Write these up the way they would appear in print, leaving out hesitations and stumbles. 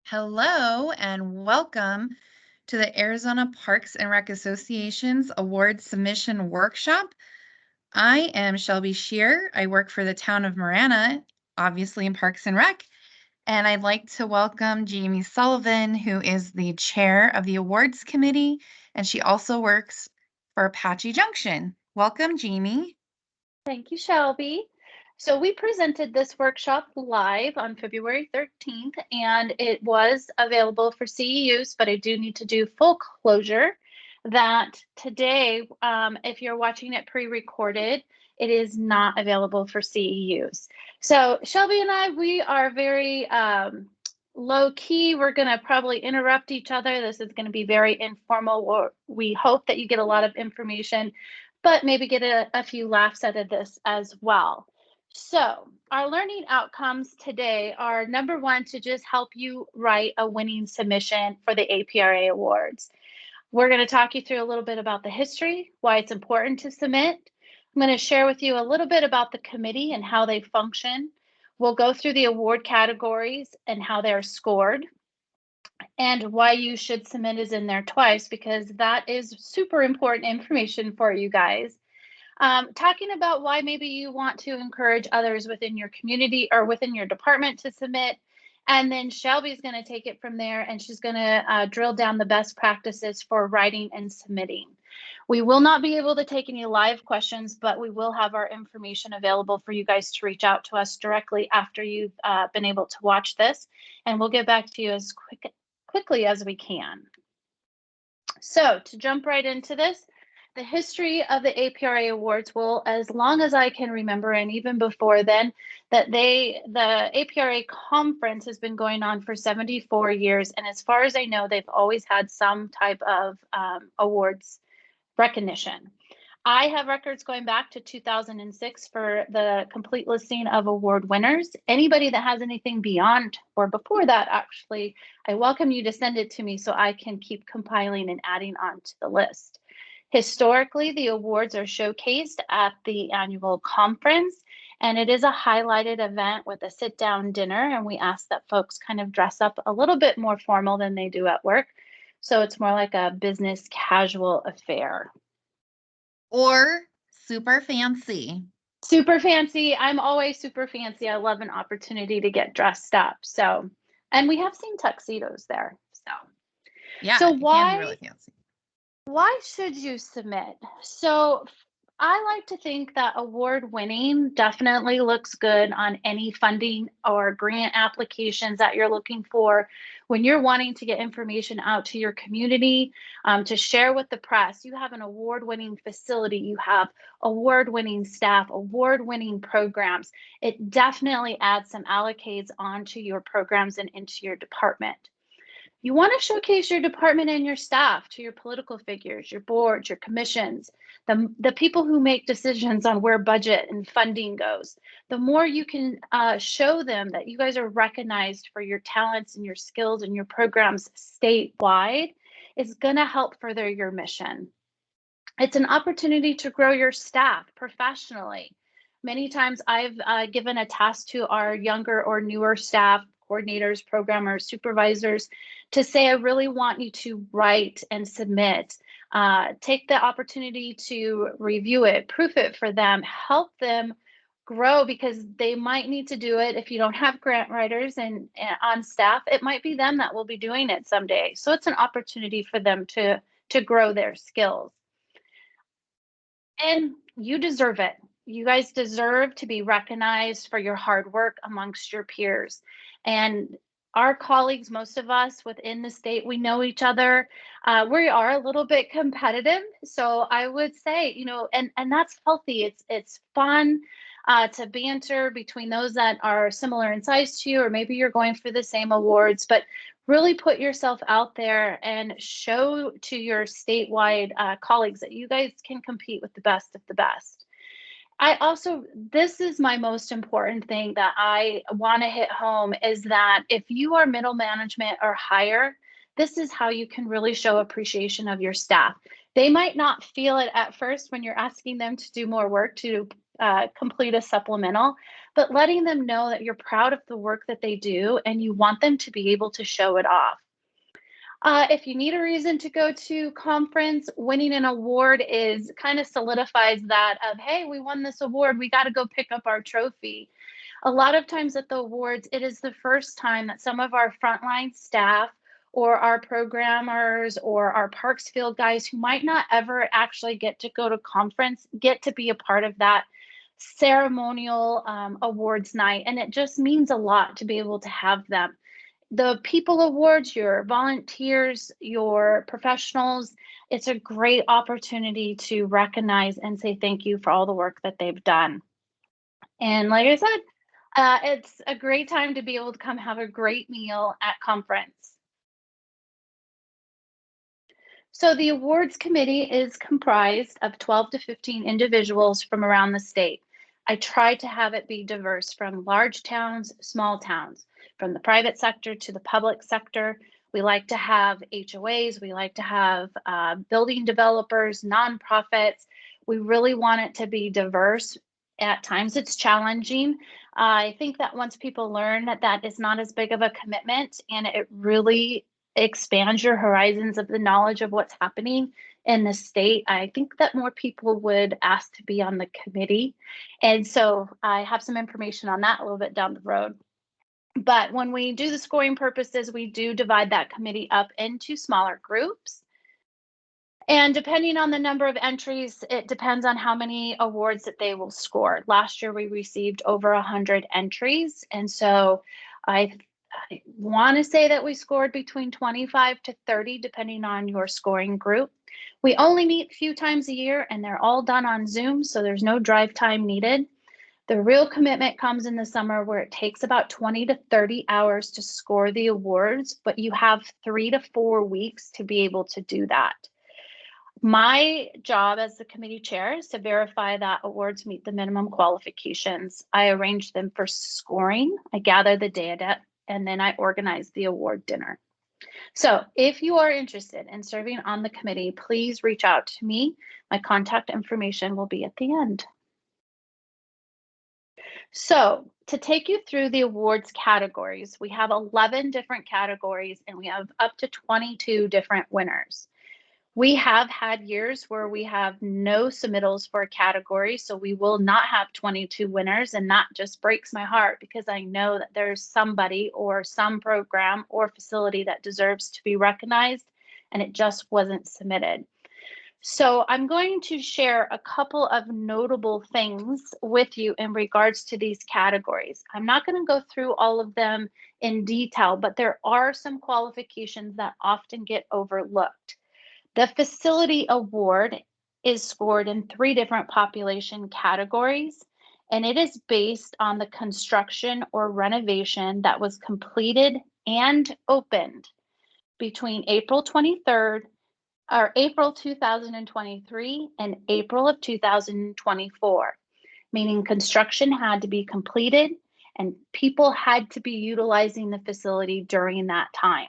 Hello and welcome to the Arizona Parks and Rec Association's Award Submission Workshop. I am Shelby Scheer. I work for the Town of Marana, obviously in Parks and Rec, and I'd like to welcome Jamie Sullivan, who is the chair of the awards committee, and she also works for Apache Junction. Welcome, Jamie. Thank you, Shelby. So we presented this workshop live on February 13th, and it was available for CEUs, but I do need to do full closure that today, if you're watching it pre-recorded, it is not available for CEUs. So Shelby and I, we are very low key. We're going to probably interrupt each other. This is going to be very informal. We hope that you get a lot of information, but maybe get a few laughs out of this as well. So our learning outcomes today are number one, to just help you write a winning submission for the APRA awards. We're going to talk you through a little bit about the history, why it's important to submit. I'm going to share with you a little bit about the committee and how they function. We'll go through the award categories and how they're scored. And why you should submit is in there twice, because that is super important information for you guys. Talking about why maybe you want to encourage others within your community or within your department to submit. And then Shelby's going to take it from there, and she's going to drill down the best practices for writing and submitting. We will not be able to take any live questions, but we will have our information available for you guys to reach out to us directly after you've been able to watch this, and we'll get back to you as quickly as we can. So to jump right into this, the history of the APRA awards will, as long as I can remember, and even before then, that the APRA conference has been going on for 74 years. And as far as I know, they've always had some type of awards recognition. I have records going back to 2006 for the complete listing of award winners. Anybody that has anything beyond or before that, actually, I welcome you to send it to me so I can keep compiling and adding on to the list. Historically, the awards are showcased at the annual conference, and it is a highlighted event with a sit-down dinner, and we ask that folks kind of dress up a little bit more formal than they do at work. So it's more like a business casual affair. Or super fancy. Super fancy. I'm always super fancy. I love an opportunity to get dressed up. So, and we have seen tuxedos there. So, Yeah, so it can be really fancy. why should you submit? So I like to think that award winning definitely looks good on any funding or grant applications that you're looking for when you're wanting to get information out to your community, to share with the press. You have an award winning facility, you have award winning staff, award winning programs. It definitely adds some allocates onto your programs and into your department. You want to showcase your department and your staff to your political figures, your boards, your commissions, the people who make decisions on where budget and funding goes. The more you can show them that you guys are recognized for your talents and your skills and your programs statewide, is going to help further your mission. It's an opportunity to grow your staff professionally. Many times I've given a task to our younger or newer staff, coordinators, programmers, supervisors, to say, I really want you to write and submit. Take the opportunity to review it, proof it for them, help them grow, because they might need to do it. If you don't have grant writers and on staff, it might be them that will be doing it someday. So it's an opportunity for them to grow their skills. And you deserve it. You guys deserve to be recognized for your hard work amongst your peers. And our colleagues, most of us within the state, we know each other. We are a little bit competitive. So I would say, and that's healthy. It's fun to banter between those that are similar in size to you, or maybe you're going for the same awards, but really put yourself out there and show to your statewide colleagues that you guys can compete with the best of the best. This is my most important thing that I want to hit home, is that if you are middle management or higher, this is how you can really show appreciation of your staff. They might not feel it at first when you're asking them to do more work to complete a supplemental, but letting them know that you're proud of the work that they do and you want them to be able to show it off. If you need a reason to go to conference, winning an award is kind of solidifies that of, hey, we won this award, we got to go pick up our trophy. A lot of times at the awards, it is the first time that some of our frontline staff or our programmers or our parks field guys who might not ever actually get to go to conference get to be a part of that ceremonial awards night. And it just means a lot to be able to have them. The people awards, your volunteers, your professionals, it's a great opportunity to recognize and say thank you for all the work that they've done. And like I said, it's a great time to be able to come have a great meal at conference. So the awards committee is comprised of 12 to 15 individuals from around the state. I try to have it be diverse from large towns, small towns, from the private sector to the public sector. We like to have HOAs, we like to have building developers, nonprofits. We really want it to be diverse. At times it's challenging. I think that once people learn that that is not as big of a commitment and it really expands your horizons of the knowledge of what's happening in the state, I think that more people would ask to be on the committee. And so I have some information on that a little bit down the road. But when we do the scoring purposes, we do divide that committee up into smaller groups. And depending on the number of entries, it depends on how many awards that they will score. Last year, we received over 100 entries. And so I want to say that we scored between 25 to 30, depending on your scoring group. We only meet a few times a year and they're all done on Zoom, so there's no drive time needed. The real commitment comes in the summer where it takes about 20 to 30 hours to score the awards, but you have 3 to 4 weeks to be able to do that. My job as the committee chair is to verify that awards meet the minimum qualifications. I arrange them for scoring, I gather the data, and then I organize the award dinner. So if you are interested in serving on the committee, please reach out to me. My contact information will be at the end. So to take you through the awards categories, we have 11 different categories and we have up to 22 different winners. We have had years where we have no submittals for a category, so we will not have 22 winners, and that just breaks my heart because I know that there's somebody or some program or facility that deserves to be recognized, and it just wasn't submitted. So I'm going to share a couple of notable things with you in regards to these categories. I'm not going to go through all of them in detail, but there are some qualifications that often get overlooked. The facility award is scored in 3 different population categories, and it is based on the construction or renovation that was completed and opened between April 23rd or April 2023 and April of 2024, meaning construction had to be completed and people had to be utilizing the facility during that time.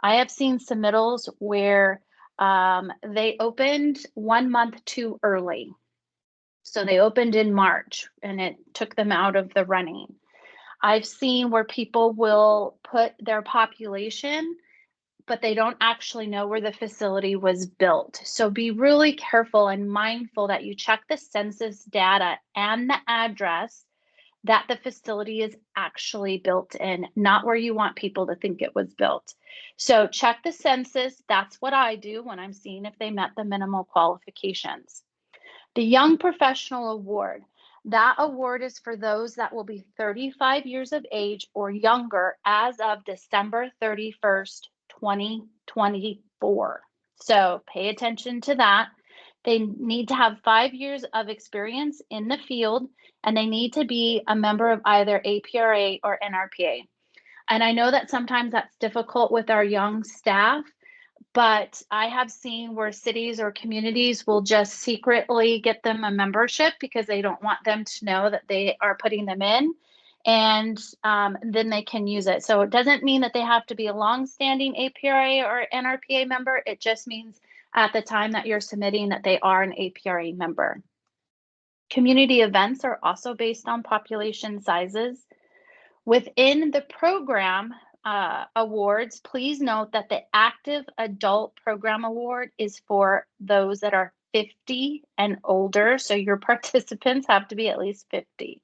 I have seen submittals where they opened 1 month too early. So they opened in March and it took them out of the running. I've seen where people will put their population, but they don't actually know where the facility was built. So be really careful and mindful that you check the census data and the address that the facility is actually built in, not where you want people to think it was built. So check the census. That's what I do when I'm seeing if they met the minimal qualifications. The Young Professional Award. That award is for those that will be 35 years of age or younger as of December 31st, 2024. So pay attention to that. They need to have 5 years of experience in the field, and they need to be a member of either APRA or NRPA. And I know that sometimes that's difficult with our young staff, but I have seen where cities or communities will just secretly get them a membership because they don't want them to know that they are putting them in, and then they can use it. So it doesn't mean that they have to be a long-standing APRA or NRPA member. It just means at the time that you're submitting that they are an APRA member. Community events are also based on population sizes. Within the program awards, please note that the active adult program award is for those that are 50 and older. So your participants have to be at least 50.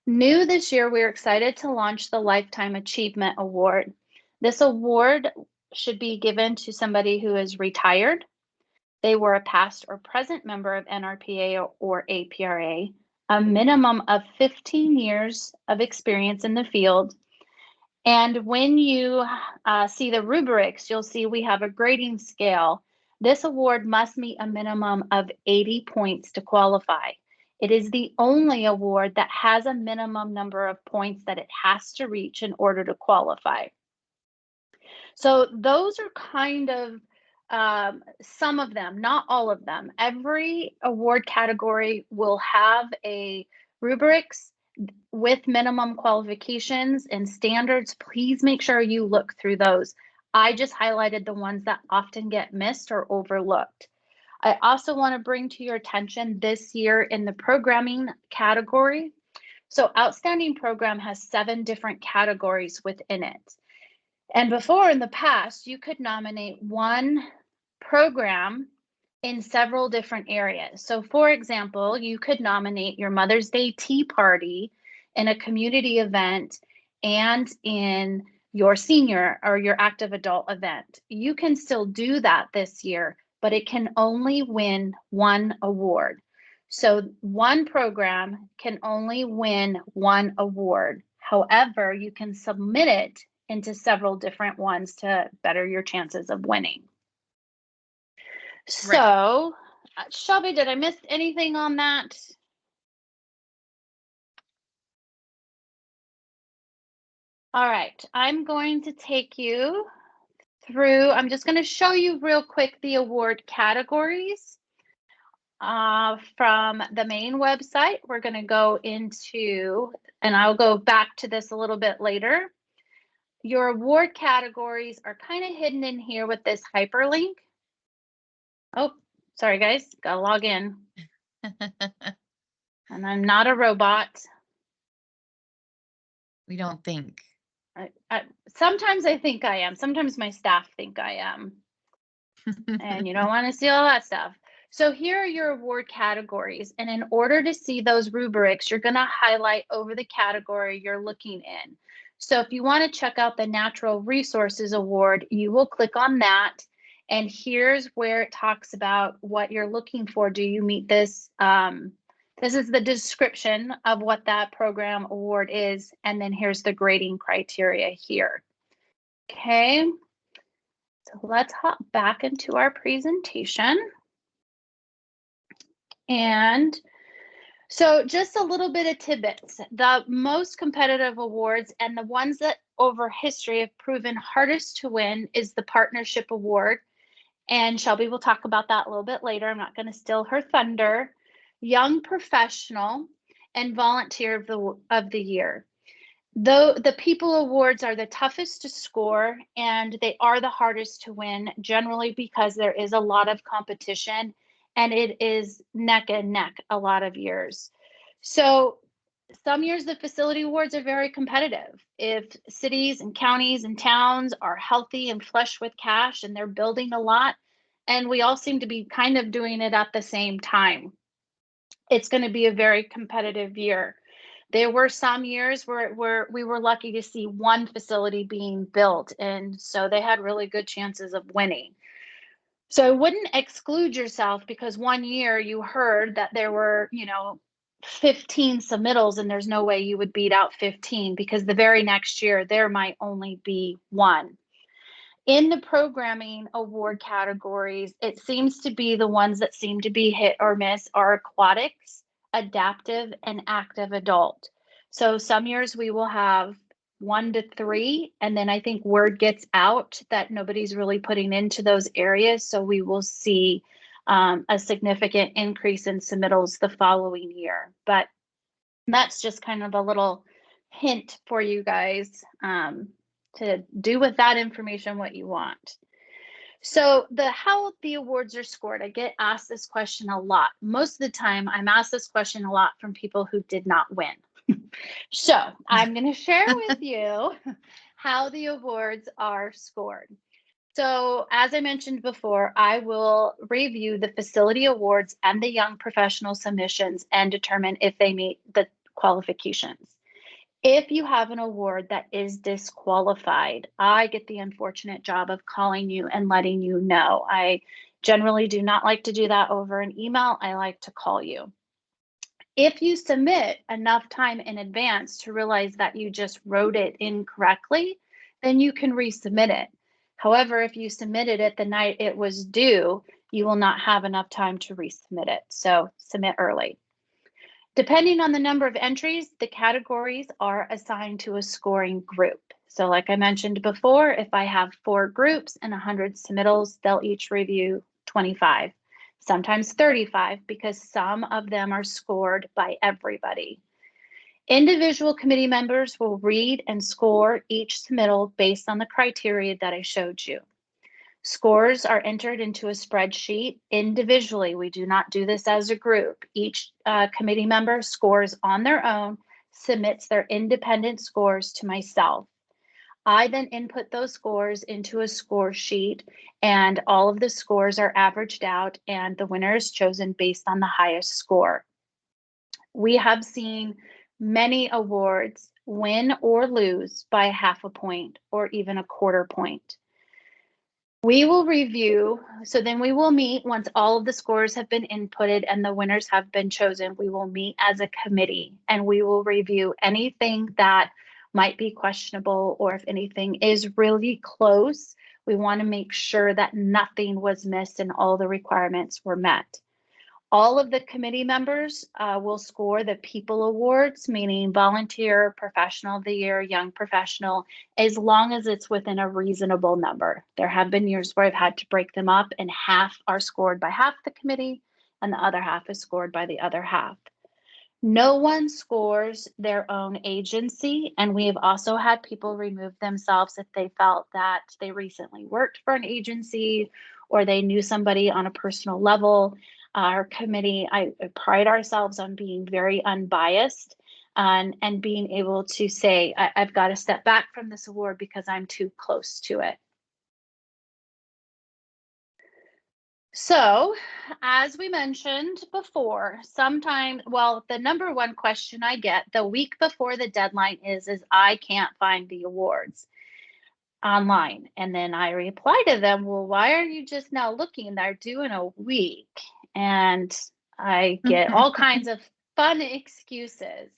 New this year, we're excited to launch the Lifetime Achievement Award. This award should be given to somebody who is retired. They were a past or present member of NRPA or APRA, a minimum of 15 years of experience in the field. And when you see the rubrics, you'll see we have a grading scale. This award must meet a minimum of 80 points to qualify. It is the only award that has a minimum number of points that it has to reach in order to qualify. So those are kind of some of them, not all of them. Every award category will have a rubrics with minimum qualifications and standards. Please make sure you look through those. I just highlighted the ones that often get missed or overlooked. I also want to bring to your attention this year in the programming category. So outstanding program has 7 different categories within it. And before, in the past, you could nominate one program in several different areas. So for example, you could nominate your Mother's Day tea party in a community event and in your senior or your active adult event. You can still do that this year, but it can only win one award. So one program can only win one award. However, you can submit it into several different ones to better your chances of winning. So, Shelby, did I miss anything on that? All right, I'm going to take you through, I'm just going to show you real quick the award categories from the main website. We're going to go into, and I'll go back to this a little bit later. Your award categories are kind of hidden in here with this hyperlink. Oh, sorry guys, gotta log in. And I'm not a robot. We don't think. Sometimes I think I am. Sometimes my staff think I am. And you don't want to see all that stuff. So here are your award categories. And in order to see those rubrics, you're going to highlight over the category you're looking in. So if you want to check out the Natural Resources Award, you will click on that. And here's where it talks about what you're looking for. Do you meet this? This is the description of what that program award is. And then here's the grading criteria here. Okay, so let's hop back into our presentation. And so just a little bit of tidbits. The most competitive awards and the ones that over history have proven hardest to win is the Partnership Award. And Shelby will talk about that a little bit later. I'm not going to steal her thunder. Young Professional and Volunteer of the Year. Though the People Awards are the toughest to score and they are the hardest to win, generally because there is a lot of competition and it is neck and neck a lot of years. So some years the facility awards are very competitive. If cities and counties and towns are healthy and flush with cash and they're building a lot, and we all seem to be kind of doing it at the same time, it's going to be a very competitive year. There were some years where we were lucky to see one facility being built, and so they had really good chances of winning. So I wouldn't exclude yourself because one year you heard that there were, 15 submittals and there's no way you would beat out 15 because the very next year there might only be one. In the programming award categories, it seems to be the ones that seem to be hit or miss are aquatics, adaptive, and active adult. So some years we will have 1 to 3, and then I think word gets out that nobody's really putting into those areas. So we will see a significant increase in submittals the following year. But that's just kind of a little hint for you guys to do with that information what you want. So how the awards are scored, I get asked this question a lot. Most of the time, I'm asked this question a lot from people who did not win. So I'm going to share with you how the awards are scored. So as I mentioned before, I will review the facility awards and the young professional submissions and determine if they meet the qualifications. If you have an award that is disqualified, I get the unfortunate job of calling you and letting you know. I generally do not like to do that over an email. I like to call you. If you submit enough time in advance to realize that you just wrote it incorrectly, then you can resubmit it. However, if you submitted it the night it was due, you will not have enough time to resubmit it. So submit early. Depending on the number of entries, the categories are assigned to a scoring group. So like I mentioned before, if I have 4 groups and 100 submittals, they'll each review 25, sometimes 35, because some of them are scored by everybody. Individual committee members will read and score each submittal based on the criteria that I showed you. Scores are entered into a spreadsheet individually. We do not do this as a group. Each committee member scores on their own, submits their independent scores to myself. I then input those scores into a score sheet, and all of the scores are averaged out, and the winner is chosen based on the highest score. We have seen many awards win or lose by half a point or even a quarter point. We will review, so then we will meet once all of the scores have been inputted and the winners have been chosen. We will meet as a committee and we will review anything that might be questionable, or if anything is really close, we want to make sure that nothing was missed and all the requirements were met. All of the committee members will score the people awards, meaning volunteer, professional of the year, young professional, as long as it's within a reasonable number. There have been years where I've had to break them up, and half are scored by half the committee and the other half is scored by the other half. No one scores their own agency, and we have also had people remove themselves if they felt that they recently worked for an agency or they knew somebody on a personal level. Our committee, I pride ourselves on being very unbiased and being able to say, I've got to step back from this award because I'm too close to it. So, as we mentioned before, sometimes, well, the number one question I get the week before the deadline is I can't find the awards online. And then I reply to them, well, why are you just now looking? They're due in a week. And I get all kinds of fun excuses.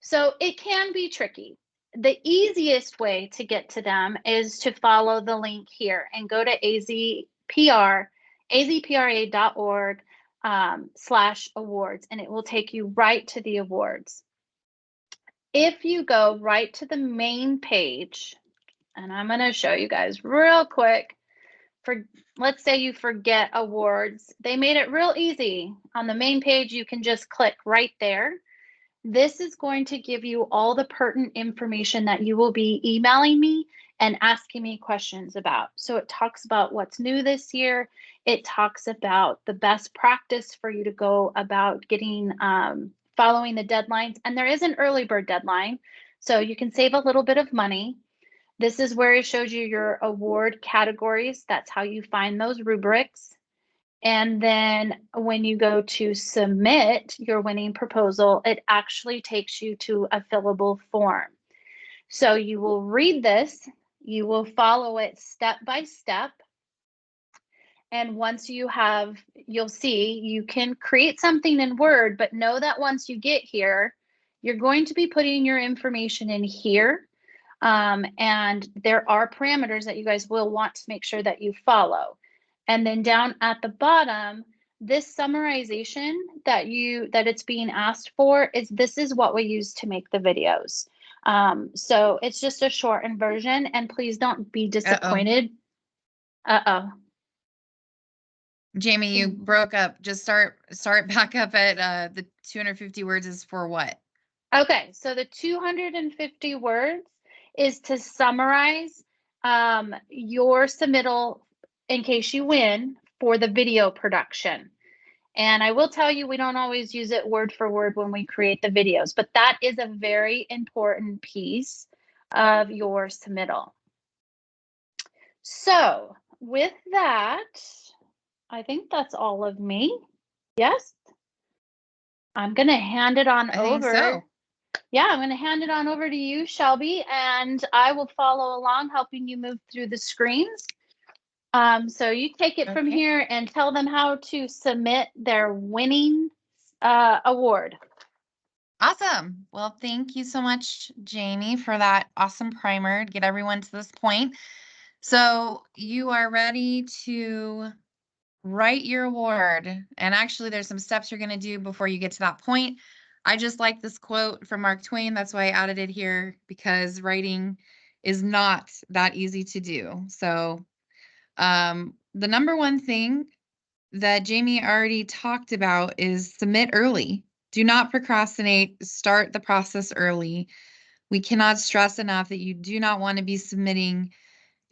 So it can be tricky. The easiest way to get to them is to follow the link here and go to azpra.org/awards, and it will take you right to the awards. If you go right to the main page, and I'm going to show you guys real quick, let's say you forget awards, they made it real easy. On the main page, you can just click right there. This is going to give you all the pertinent information that you will be emailing me and asking me questions about. So it talks about what's new this year. It talks about the best practice for you to go about getting, following the deadlines. And there is an early bird deadline, so you can save a little bit of money. This is where it shows you your award categories. That's how you find those rubrics. And then when you go to submit your winning proposal, it actually takes you to a fillable form. So you will read this, you will follow it step by step. And once you have, you'll see you can create something in Word, but know that once you get here, you're going to be putting your information in here. And there are parameters that you guys will want to make sure that you follow. And then down at the bottom, this summarization that it's being asked for this is what we use to make the videos. So it's just a shortened version, and please don't be disappointed. Jamie, you broke up. Just start back up at the 250 words is for what? Okay, so the 250 words is to summarize your submittal in case you win, for the video production. And I will tell you, we don't always use it word for word when we create the videos, but that is a very important piece of your submittal. So with that, I think that's all of me. Yes? I'm going to hand it on over. So. Yeah, I'm going to hand it on over to you, Shelby, and I will follow along, helping you move through the screens. So you take it from here and tell them how to submit their winning award. Awesome. Well, thank you so much, Jamie, for that awesome primer to get everyone to this point. So you are ready to write your award. And actually, there's some steps you're going to do before you get to that point. I just like this quote from Mark Twain. That's why I added it here, because writing is not that easy to do. So the number one thing that Jamie already talked about is submit early. Do not procrastinate. Start the process early. We cannot stress enough that you do not want to be submitting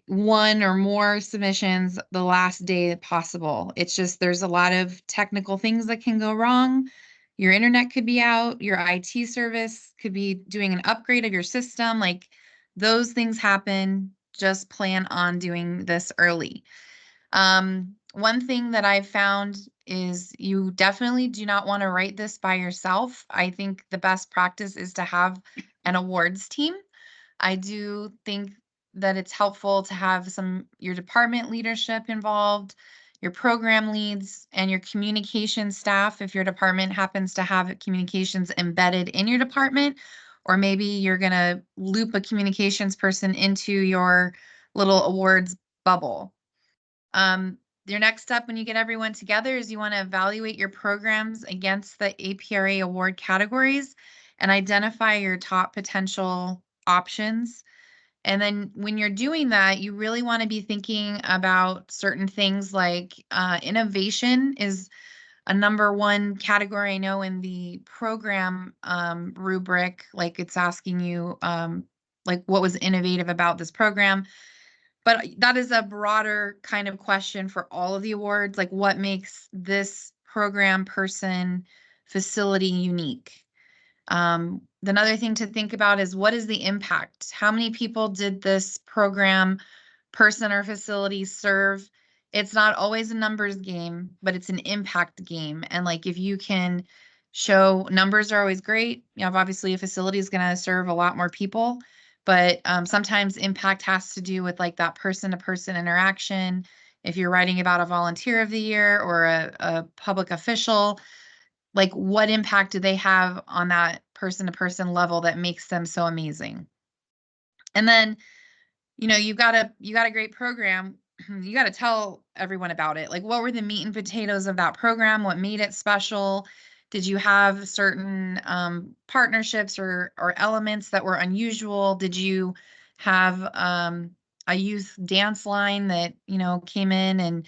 one or more submissions the last day possible. It's just, there's a lot of technical things that can go wrong. Your internet could be out, your IT service could be doing an upgrade of your system. Like, those things happen. Just plan on doing this early. One thing that I've found is you definitely do not want to write this by yourself. I think the best practice is to have an awards team. I do think that it's helpful to have your department leadership involved, your program leads, and your communication staff if your department happens to have communications embedded in your department, or maybe you're going to loop a communications person into your little awards bubble. Your next step when you get everyone together is you want to evaluate your programs against the APRA award categories and identify your top potential options. And then when you're doing that, you really want to be thinking about certain things like innovation is a number one category. I know in the program rubric, like it's asking you like what was innovative about this program. But that is a broader kind of question for all of the awards, like what makes this program, person, facility unique? Another thing to think about is what is the impact? How many people did this program, person, or facility serve? It's not always a numbers game, but it's an impact game. And like, if you can show, numbers are always great. You know, obviously a facility is going to serve a lot more people, but sometimes impact has to do with like that person-to-person interaction. If you're writing about a volunteer of the year or a public official, like what impact do they have on that person-to-person level that makes them so amazing? And then, you know, you got a great program. You got to tell everyone about it. Like, what were the meat and potatoes of that program? What made it special? Did you have certain partnerships or elements that were unusual? Did you have a youth dance line that, you know, came in and,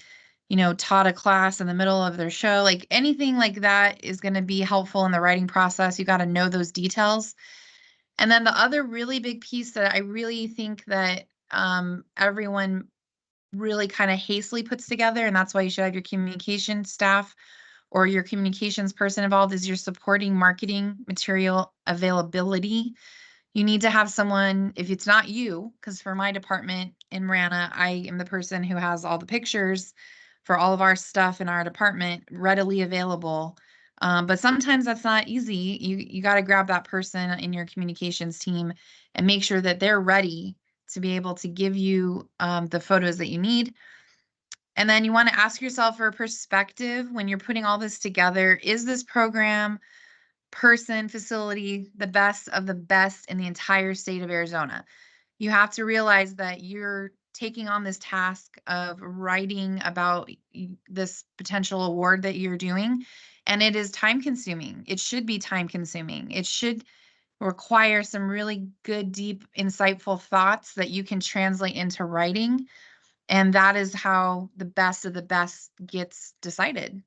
you know, taught a class in the middle of their show? Like, anything like that is going to be helpful in the writing process. You got to know those details. And then the other really big piece that I really think that everyone really kind of hastily puts together, and that's why you should have your communication staff or your communications person involved, is your supporting marketing material availability. You need to have someone, if it's not you, because for my department in Marana, I am the person who has all the pictures for all of our stuff in our department readily available. But sometimes that's not easy. You got to grab that person in your communications team and make sure that they're ready to be able to give you the photos that you need. And then you want to ask yourself for a perspective when you're putting all this together. Is this program, person, facility the best of the best in the entire state of Arizona? You have to realize that you're taking on this task of writing about this potential award that you're doing, and it is time consuming. It should be time consuming. It should require some really good, deep, insightful thoughts that you can translate into writing. And that is how the best of the best gets decided.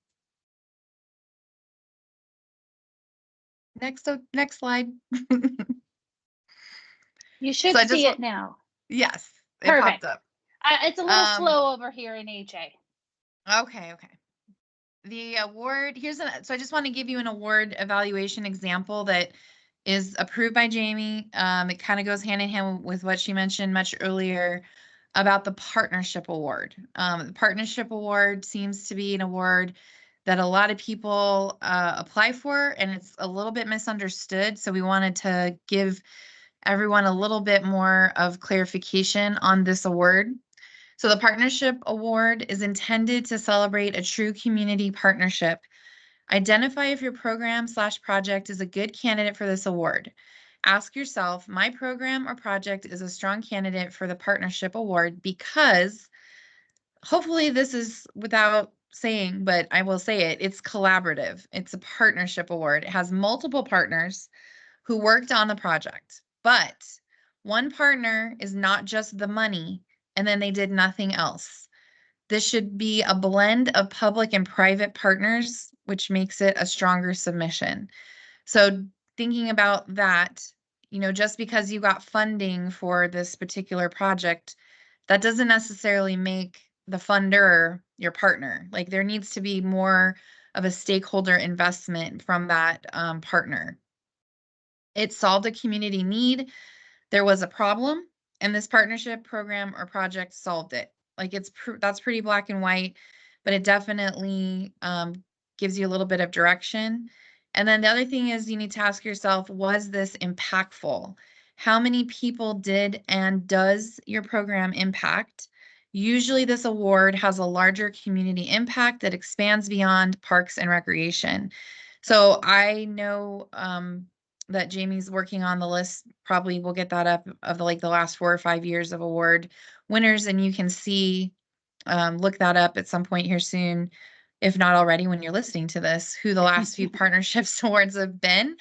Next slide. You should So see it now. Yes, it Perfect. popped up. It's a little slow over here in AJ. Okay. The award, so I just want to give you an award evaluation example that is approved by Jamie. It kind of goes hand in hand with what she mentioned much earlier about the partnership award. The partnership award seems to be an award that a lot of people apply for, and it's a little bit misunderstood. So we wanted to give everyone a little bit more of clarification on this award. So the partnership award is intended to celebrate a true community partnership. Identify if your program/project is a good candidate for this award. Ask yourself, my program or project is a strong candidate for the partnership award because hopefully this is without saying, but I will say it, it's collaborative. It's a partnership award. It has multiple partners who worked on the project, but one partner is not just the money and then they did nothing else. This should be a blend of public and private partners, which makes it a stronger submission. So thinking about that, just because you got funding for this particular project, that doesn't necessarily make the funder your partner. Like there needs to be more of a stakeholder investment from that partner. It solved a community need. There was a problem, and this partnership program or project solved it. Like that's pretty black and white, but it definitely gives you a little bit of direction. And then the other thing is you need to ask yourself, was this impactful? How many people did and does your program impact? Usually this award has a larger community impact that expands beyond parks and recreation. So I know that Jamie's working on the list. Probably we'll get that up of the last 4 or 5 years of award winners, and you can see, look that up at some point here soon, if not already when you're listening to this, who the last few partnerships awards have been.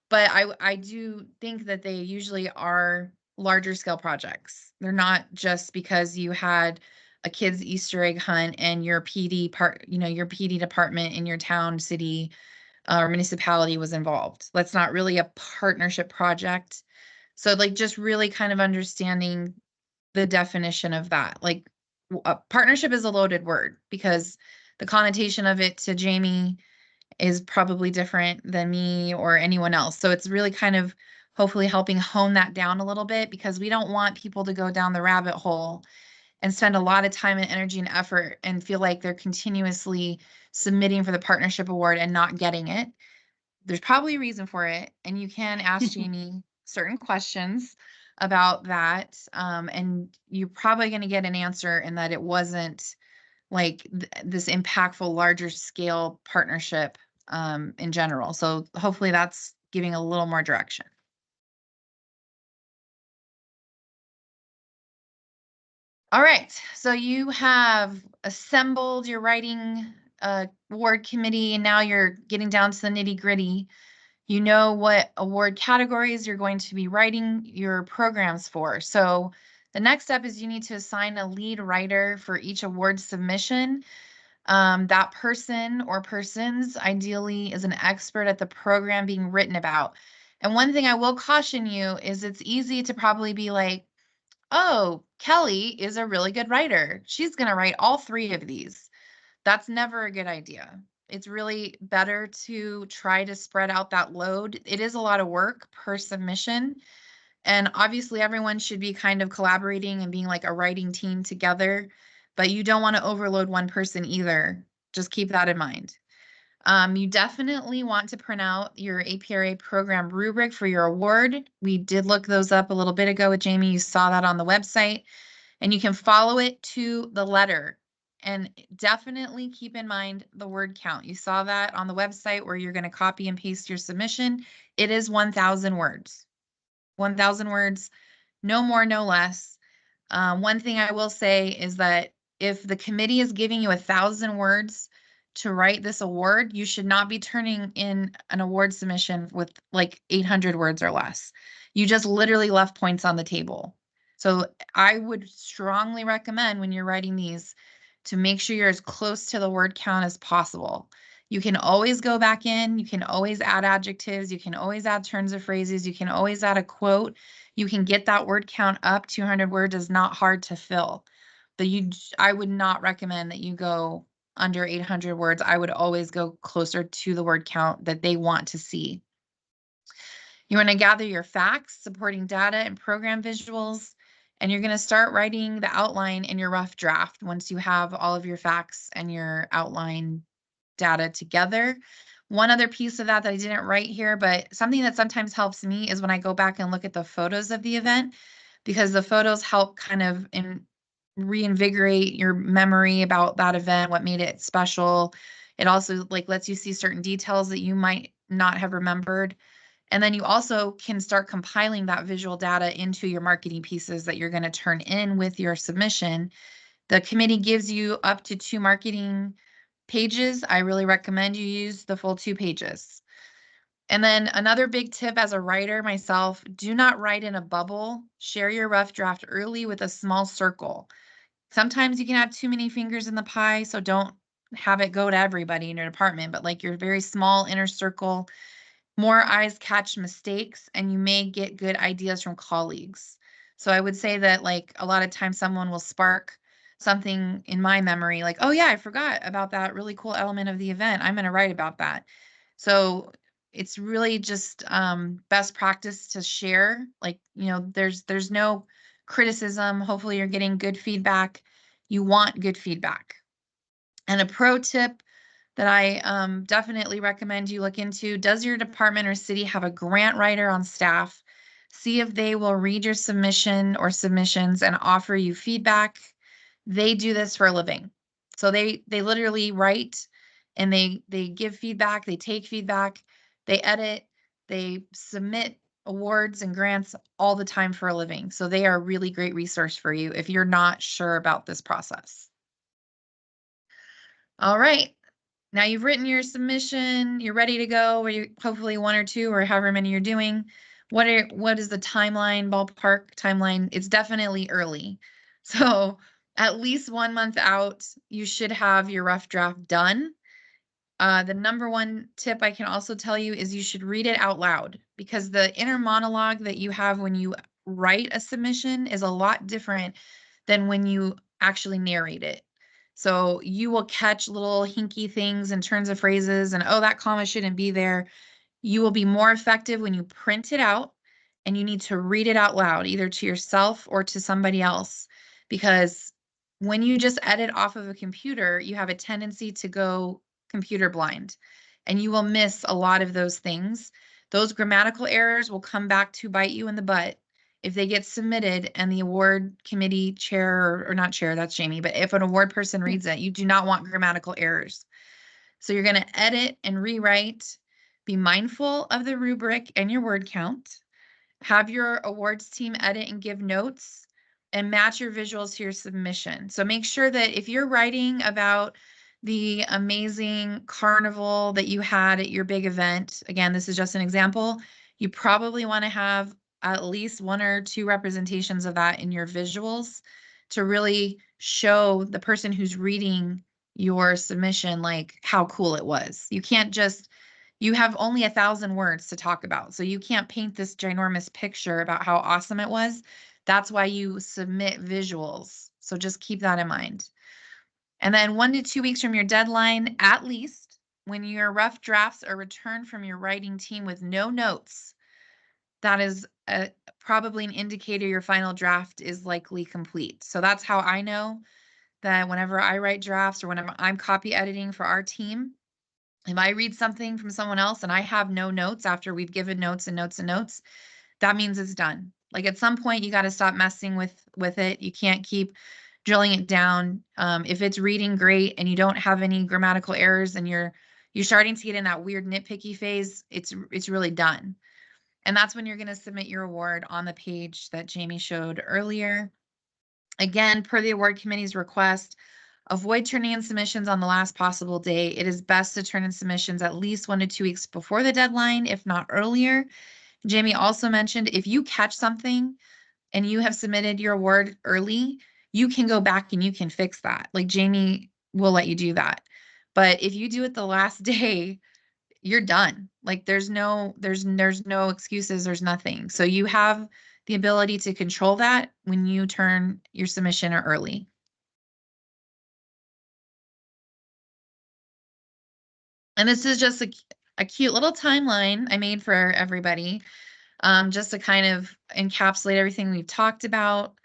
But I do think that they usually are larger scale projects. They're not just because you had a kids Easter egg hunt and your PD your PD department in your town, city, or municipality was involved. That's not really a partnership project. So just really kind of understanding the definition of that. Like a partnership is a loaded word because the connotation of it to Jamie is probably different than me or anyone else. So it's really kind of hopefully helping hone that down a little bit because we don't want people to go down the rabbit hole and spend a lot of time and energy and effort and feel like they're continuously submitting for the partnership award and not getting it. There's probably a reason for it, and you can ask Jamie certain questions about that, and you're probably going to get an answer in that it wasn't like this impactful larger scale partnership in general. So hopefully that's giving a little more direction. All right, so you have assembled your writing award committee, and now you're getting down to the nitty gritty. You know what award categories you're going to be writing your programs for. So the next step is you need to assign a lead writer for each award submission. That person or persons ideally is an expert at the program being written about. And one thing I will caution you is it's easy to probably be like, oh, Kelly is a really good writer. She's going to write all 3 of these. That's never a good idea. It's really better to try to spread out that load. It is a lot of work per submission. And obviously everyone should be kind of collaborating and being like a writing team together, but you don't want to overload one person either. Just keep that in mind. You definitely want to print out your APRA program rubric for your award. We did look those up a little bit ago with Jamie. You saw that on the website, and you can follow it to the letter. And definitely keep in mind the word count. You saw that on the website where you're going to copy and paste your submission. It is 1,000 words. 1,000 words, no more, no less. One thing I will say is that if the committee is giving you 1,000 words to write this award, you should not be turning in an award submission with like 800 words or less. You just literally left points on the table. So I would strongly recommend when you're writing these to make sure you're as close to the word count as possible. You can always go back in, you can always add adjectives, you can always add turns of phrases, you can always add a quote. You can get that word count up. 200 words is not hard to fill. but I would not recommend that you go under 800 words. I would always go closer to the word count that they want to see. You want to gather your facts, supporting data, and program visuals, and you're going to start writing the outline in your rough draft once you have all of your facts and your outline data together. One other piece of that I didn't write here, but something that sometimes helps me is when I go back and look at the photos of the event, because the photos help kind of reinvigorate your memory about that event, what made it special. It also like lets you see certain details that you might not have remembered. And then you also can start compiling that visual data into your marketing pieces that you're going to turn in with your submission. The committee gives you up to 2 marketing pages. I really recommend you use the full 2 pages. And then another big tip as a writer myself, do not write in a bubble. Share your rough draft early with a small circle. Sometimes you can have too many fingers in the pie, so don't have it go to everybody in your department, but like your very small inner circle. More eyes catch mistakes, and you may get good ideas from colleagues. So I would say that like a lot of times someone will spark something in my memory, like, oh yeah, I forgot about that really cool element of the event. I'm going to write about that. So it's really just best practice to share. Like, there's no criticism. Hopefully you're getting good feedback. You want good feedback. And a pro tip that I definitely recommend you look into, does your department or city have a grant writer on staff? See if they will read your submission or submissions and offer you feedback. They do this for a living. So they literally write and they give feedback, they take feedback, they edit, they submit awards and grants all the time for a living. So they are a really great resource for you if you're not sure about this process. All right. Now you've written your submission, you're ready to go, or you hopefully 1 or 2 or however many you're doing. What is the timeline, ballpark timeline? It's definitely early. So at least 1 month out, you should have your rough draft done. The number 1 tip I can also tell you is you should read it out loud, because the inner monologue that you have when you write a submission is a lot different than when you actually narrate it. So you will catch little hinky things and turns of phrases and, oh, that comma shouldn't be there. You will be more effective when you print it out and you need to read it out loud, either to yourself or to somebody else. Because when you just edit off of a computer, you have a tendency to go computer blind and you will miss a lot of those things. Those grammatical errors will come back to bite you in the butt if they get submitted and the award committee chair, or not chair, that's Jamie, but if an award person reads it, you do not want grammatical errors. So you're going to edit and rewrite, be mindful of the rubric and your word count, have your awards team edit and give notes, and match your visuals to your submission. So make sure that if you're writing about the amazing carnival that you had at your big event, again, this is just an example, you probably want to have at least 1 or 2 representations of that in your visuals to really show the person who's reading your submission like how cool it was. You have only 1,000 words to talk about, so you can't paint this ginormous picture about how awesome it was. That's why you submit visuals. So just keep that in mind. And then 1 to 2 weeks from your deadline, at least, when your rough drafts are returned from your writing team with no notes, that is probably an indicator your final draft is likely complete. So that's how I know that whenever I write drafts or whenever I'm copy editing for our team, if I read something from someone else and I have no notes after we've given notes and notes and notes, that means it's done. Like at some point you got to stop messing with it. You can't keep drilling it down. If it's reading great and you don't have any grammatical errors and you're starting to get in that weird nitpicky phase, it's really done. And that's when you're going to submit your award on the page that Jamie showed earlier. Again, per the award committee's request, avoid turning in submissions on the last possible day. It is best to turn in submissions at least 1 to 2 weeks before the deadline, if not earlier. Jamie also mentioned if you catch something and you have submitted your award early, you can go back and you can fix that. Like Jamie will let you do that. But if you do it the last day, you're done. Like there's no excuses, there's nothing. So you have the ability to control that when you turn your submission early. And this is just a cute little timeline I made for everybody, just to kind of encapsulate everything we've talked about.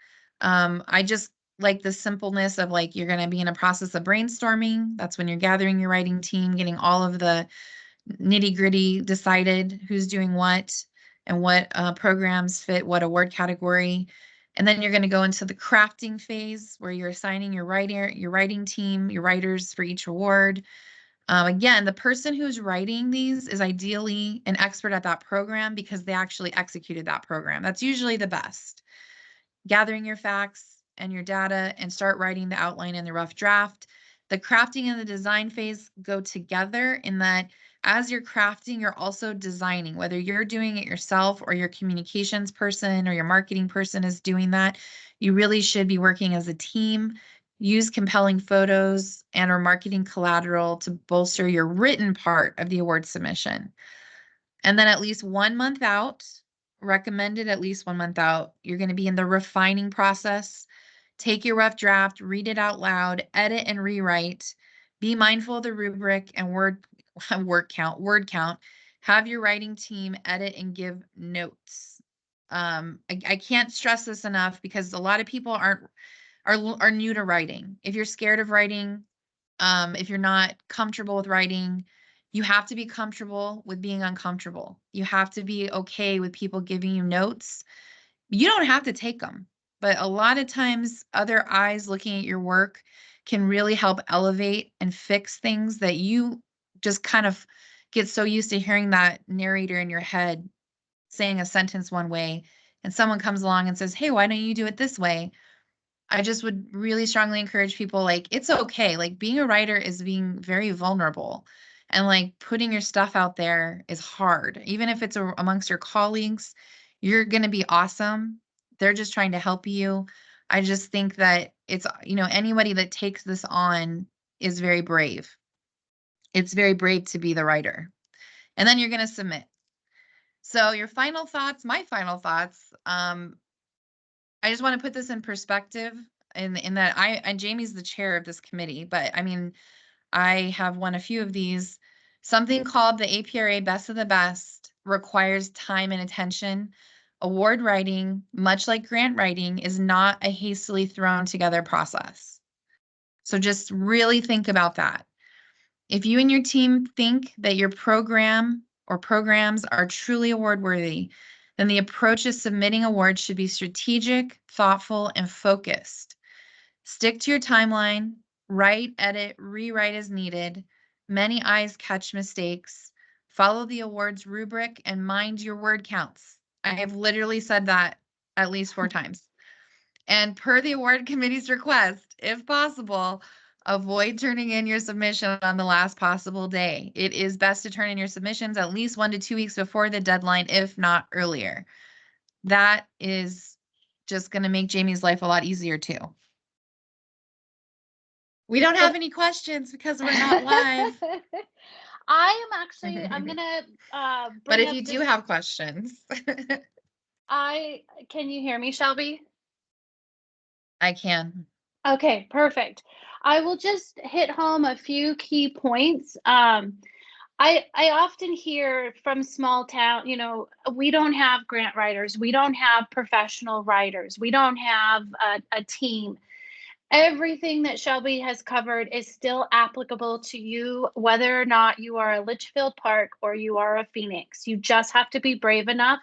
I just like the simpleness of like, you're going to be in a process of brainstorming. That's when you're gathering your writing team, getting all of the nitty gritty decided, who's doing what and what programs fit what award category. And then you're going to go into the crafting phase where you're assigning your writing team, your writers for each award. Again, the person who's writing these is ideally an expert at that program because they actually executed that program. That's usually the best. Gathering your facts and your data and start writing the outline and the rough draft. The crafting and the design phase go together in that as you're crafting, you're also designing, whether you're doing it yourself or your communications person or your marketing person is doing that. You really should be working as a team. Use compelling photos and or marketing collateral to bolster your written part of the award submission. And then at least 1 month out, recommended at least 1 month out, you're going to be in the refining process. Take your rough draft, read it out loud, edit and rewrite. Be mindful of the rubric and word count. Have your writing team edit and give notes. I can't stress this enough because a lot of people are new to writing. If you're scared of writing, if you're not comfortable with writing, you have to be comfortable with being uncomfortable. You have to be okay with people giving you notes. You don't have to take them, but a lot of times other eyes looking at your work can really help elevate and fix things that you just kind of get so used to hearing that narrator in your head saying a sentence one way, and someone comes along and says, "Hey, why don't you do it this way?" I just would really strongly encourage people, like, it's okay. Like, being a writer is being very vulnerable, and like putting your stuff out there is hard. Even if it's amongst your colleagues, you're going to be awesome. They're just trying to help you. I just think that it's, anybody that takes this on is very brave. It's very brave to be the writer. And then you're going to submit. So your final thoughts, my final thoughts, I just want to put this in perspective in that and Jamie's the chair of this committee, but I mean, I have won a few of these. Something called the APRA Best of the Best requires time and attention. Award writing, much like grant writing, is not a hastily thrown together process. So just really think about that. If you and your team think that your program or programs are truly award worthy, then the approach of submitting awards should be strategic, thoughtful, and focused. Stick to your timeline, write, edit, rewrite as needed. Many eyes catch mistakes. Follow the awards rubric and mind your word counts. I have literally said that at least 4 times. And per the award committee's request, if possible, avoid turning in your submission on the last possible day. It is best to turn in your submissions at least 1 to 2 weeks before the deadline, if not earlier. That is just going to make Jamie's life a lot easier too. We don't have any questions because we're not live. I'm gonna But if you do have questions. Can you hear me, Shelby? I can. Okay, perfect. I will just hit home a few key points. I often hear from small town, we don't have grant writers, we don't have professional writers, we don't have a team. Everything that Shelby has covered is still applicable to you, whether or not you are a Litchfield Park or you are a Phoenix. You just have to be brave enough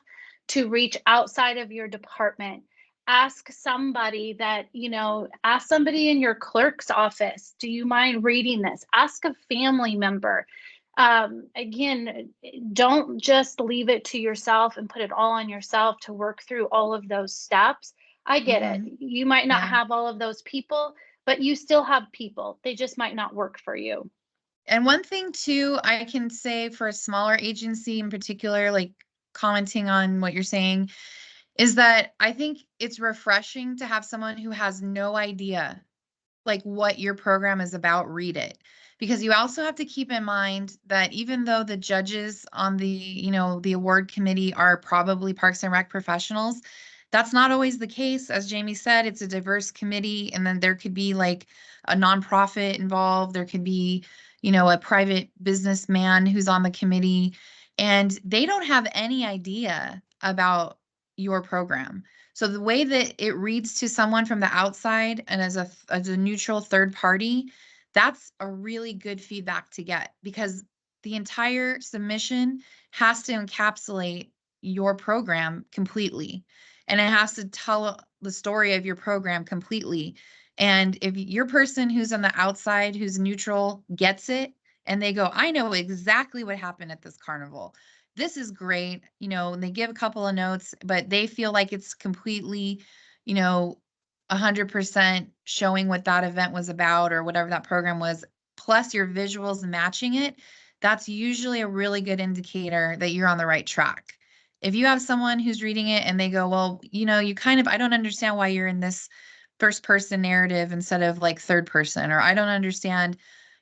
to reach outside of your department. Ask somebody ask somebody in your clerk's office, do you mind reading this? Ask a family member. Again, don't just leave it to yourself and put it all on yourself to work through all of those steps. I get it. You might not have all of those people, but you still have people. They just might not work for you. And one thing too, I can say for a smaller agency in particular, like commenting on what you're saying, is that I think it's refreshing to have someone who has no idea like what your program is about read it. Because you also have to keep in mind that even though the judges on the award committee are probably Parks and Rec professionals, that's not always the case. As Jamie said, it's a diverse committee, and then there could be like a nonprofit involved. There could be, a private businessman who's on the committee, and they don't have any idea about your program. So the way that it reads to someone from the outside and as a neutral third party, that's a really good feedback to get, because the entire submission has to encapsulate your program completely, and it has to tell the story of your program completely. And if your person who's on the outside, who's neutral, gets it, and they go, I know exactly what happened at this carnival. This is great. And they give a couple of notes, but they feel like it's completely, 100% showing what that event was about or whatever that program was, plus your visuals matching it. That's usually a really good indicator that you're on the right track. If you have someone who's reading it and they go, well, I don't understand why you're in this first person narrative instead of like third person, or I don't understand,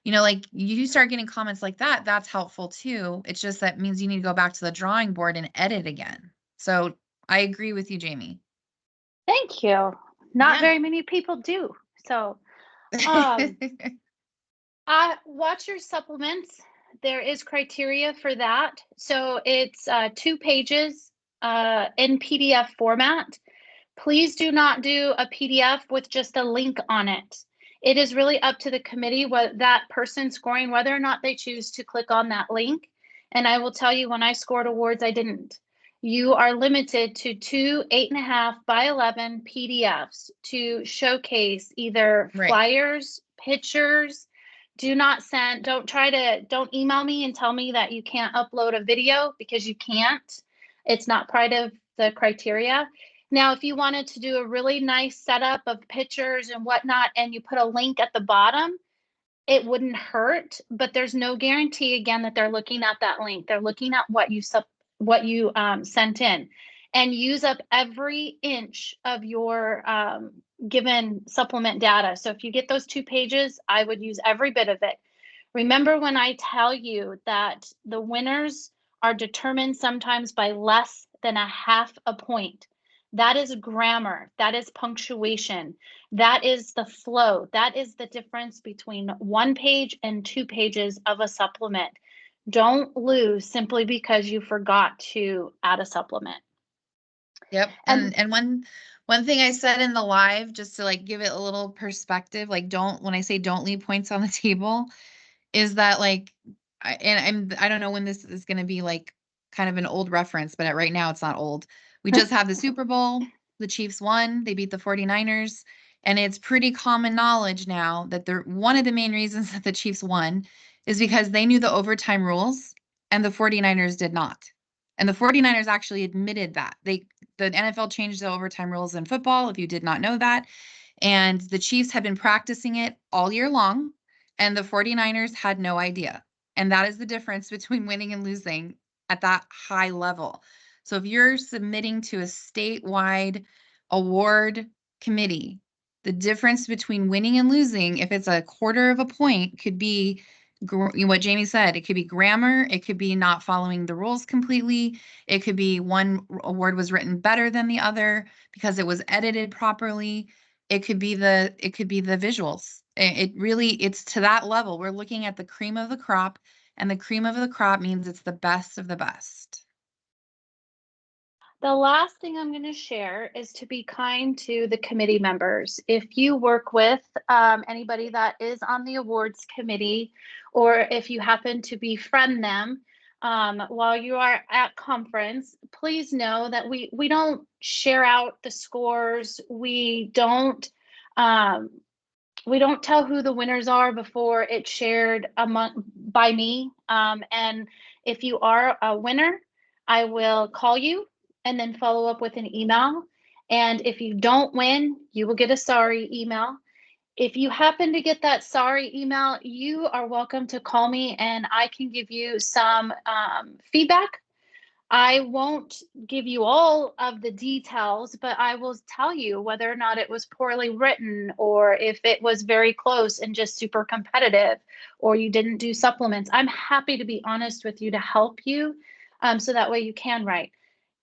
like you start getting comments like that, that's helpful too. It's just that means you need to go back to the drawing board and edit again. So I agree with you, Jamie. Thank you. Not Yeah. very many people do. So, watch your supplements. There is criteria for that. So it's 2 pages in PDF format. Please do not do a PDF with just a link on it. It is really up to the committee, what that person scoring, whether or not they choose to click on that link. And I will tell you, when I scored awards, I didn't. You are limited to 2 8.5 by 11 PDFs to showcase either Right. flyers, pictures. Don't email me and tell me that you can't upload a video, because you can't. It's not part of the criteria. Now, if you wanted to do a really nice setup of pictures and whatnot, and you put a link at the bottom, it wouldn't hurt, but there's no guarantee, again, that they're looking at that link. They're looking at what you sent in, and use up every inch of your given supplement data. So if you get those 2 pages, I would use every bit of it. Remember when I tell you that the winners are determined sometimes by less than a half a point. That is grammar, that is punctuation, that is the flow, that is the difference between 1 page and 2 pages of a supplement. Don't lose simply because you forgot to add a supplement. Yep. And one thing I said in the live, just to like give it a little perspective, like when I say don't leave points on the table, is that like, I don't know when this is going to be like kind of an old reference, but right now it's not old. We just have the Super Bowl. The Chiefs won. They beat the 49ers. And it's pretty common knowledge now that one of the main reasons that the Chiefs won is because they knew the overtime rules and the 49ers did not. And the 49ers actually admitted that. The NFL changed the overtime rules in football, if you did not know that. And the Chiefs had been practicing it all year long, and the 49ers had no idea. And that is the difference between winning and losing at that high level. So if you're submitting to a statewide award committee, the difference between winning and losing, if it's a quarter of a point, could be what Jamie said. It could be grammar. It could be not following the rules completely. It could be one award was written better than the other because it was edited properly. It could be the visuals. It's to that level. We're looking at the cream of the crop, and the cream of the crop means it's the best of the best. The last thing I'm going to share is to be kind to the committee members. If you work with anybody that is on the awards committee, or if you happen to befriend them while you are at conference, please know that we don't share out the scores. We don't tell who the winners are before it's shared by me. And if you are a winner, I will call you and then follow up with an email. And if you don't win, you will get a sorry email. If you happen to get that sorry email, you are welcome to call me and I can give you some feedback. I won't give you all of the details, but I will tell you whether or not it was poorly written, or if it was very close and just super competitive, or you didn't do supplements. I'm happy to be honest with you to help you, so that way you can write.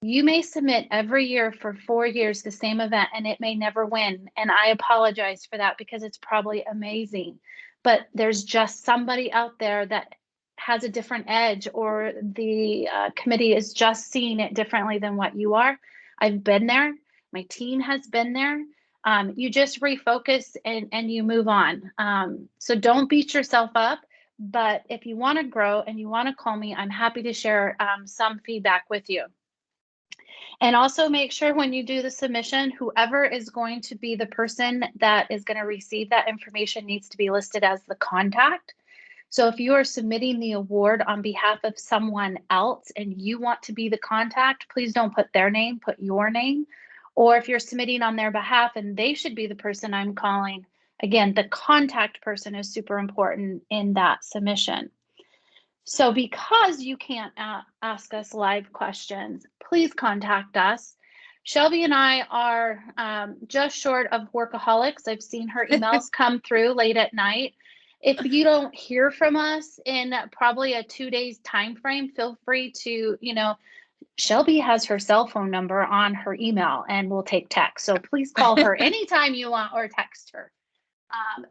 You may submit every year for 4 years the same event and it may never win. And I apologize for that because it's probably amazing. but there's just somebody out there that has a different edge, or the committee is just seeing it differently than what you are. I've been there. My team has been there. You just refocus and you move on. So don't beat yourself up, but if you want to grow and you want to call me, I'm happy to share some feedback with you. And also make sure when you do the submission, whoever is going to be the person that is going to receive that information needs to be listed as the contact. So if you are submitting the award on behalf of someone else and you want to be the contact, please don't put their name, put your name. Or if you're submitting on their behalf and they should be the person I'm calling, again, the contact person is super important in that submission. So because you can't ask us live questions, please contact us. Shelby and I are just short of workaholics. I've seen her emails come through late at night. If you don't hear from us in probably a 2 days time frame, feel free to, Shelby has her cell phone number on her email and will take text. So please call her anytime you want or text her.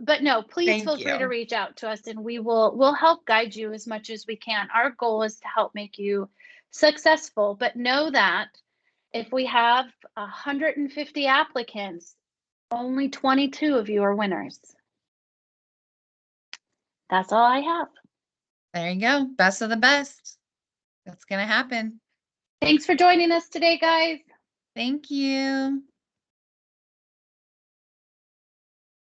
But no, please feel free to reach out to us and we'll help guide you as much as we can. Our goal is to help make you successful, but know that if we have 150 applicants, only 22 of you are winners. That's all I have. There you go. Best of the best. That's going to happen. Thanks for joining us today, guys. Thank you.